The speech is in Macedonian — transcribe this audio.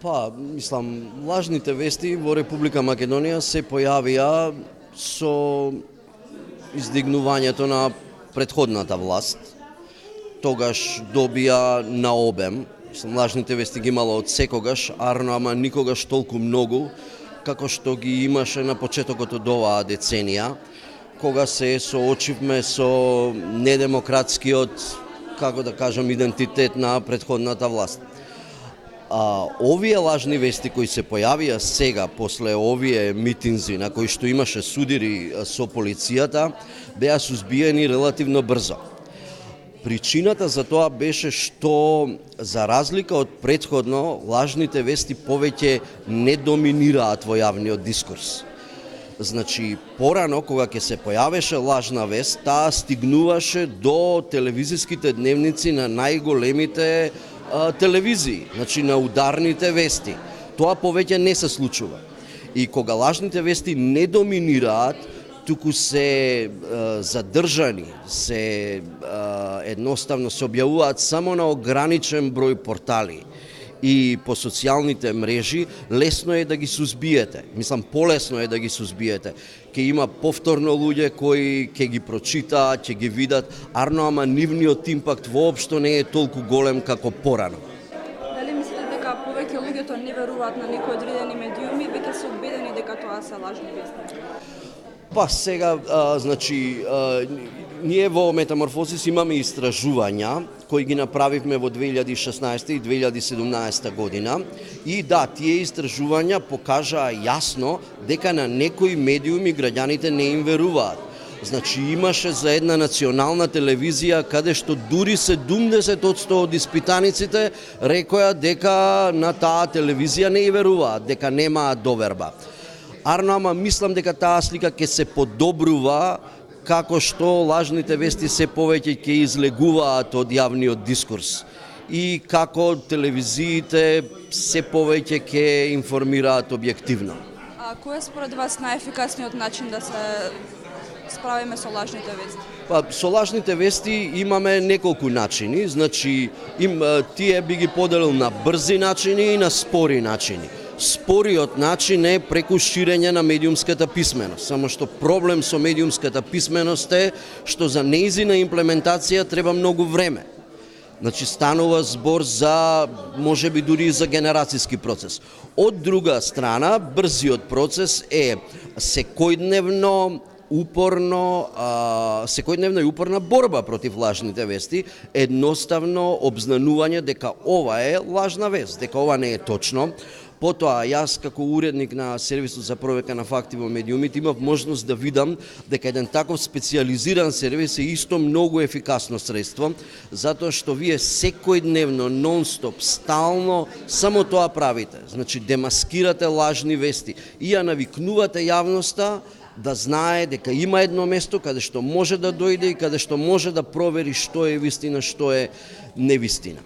Па, мислам, лажните вести во Република Македонија се појавија со издигнувањето на претходната власт. Тогаш добија на обем. Мислам, лажните вести ги имала од секогаш, ама никогаш толку многу, како што ги имаше на почетокот од оваа деценија, кога се соочивме со недемократскиот, како да кажам, идентитет на претходната власт. Овие лажни вести кои се појавија сега, после овие митинзи на кои што имаше судири со полицијата, беа сузбиени релативно брзо. Причината за тоа беше што, за разлика од претходно, лажните вести повеќе не доминираат во јавниот дискурс. Значи, порано, кога ќе се појавеше лажна вест, таа стигнуваше до телевизиските дневници на најголемите телевизии, значи на ударните вести. Тоа повеќе не се случува. И кога лажните вести не доминираат, туку се задржани, се едноставно се објавуваат само на ограничен број портали и по социјалните мрежи, лесно е да ги сузбиете. Мислам, полесно е да ги сузбиете. Ке има повторно луѓе кои ќе ги прочитаат, ќе ги видат, ама нивниот импакт воопшто не е толку голем како порано. Дали мислите дека повеќе луѓето не веруваат на некои одредени медиуми, веќе се убедени дека тоа се лажни вести? Па сега, ние во Метаморфозис имаме истражувања кои ги направивме во 2016 и 2017 година и да, тие истражувања покажаа јасно дека на некои медиуми граѓаните не им веруваат. Значи имаше за една национална телевизија каде што дури 70% од испитаниците рекоа дека на таа телевизија не и веруваат, дека немаат доверба. Ама мислам дека таа слика ќе се подобрува како што лажните вести се повеќе ќе излегуваат од јавниот дискурс и како телевизиите се повеќе ќе информираат објективно. Кој е според вас најефикасниот начин да се справиме со лажните вести? Со лажните вести имаме неколку начини, значи тие би ги поделил на брзи начини и на спори начини. Спориот начин е преку ширење на медиумската писменост. Само што проблем со медиумската писменост е што за нејзина имплементација треба многу време. Значи станува збор за, можеби дури за генерацијски процес. Од друга страна, брзиот процес е секојдневна и упорна борба против лажните вести, едноставно обзнанување дека ова е лажна вест, дека ова не е точно. Потоа, јас како уредник на сервисот за проверка на факти во медиумите имав можност да видам дека еден таков специјализиран сервис е исто многу ефикасно средство, затоа што вие секојдневно, нон-стоп, стално само тоа правите. Значи, демаскирате лажни вести и ја навикнувате јавноста да знае дека има едно место каде што може да дојде и каде што може да провери што е вистина, што е невистина.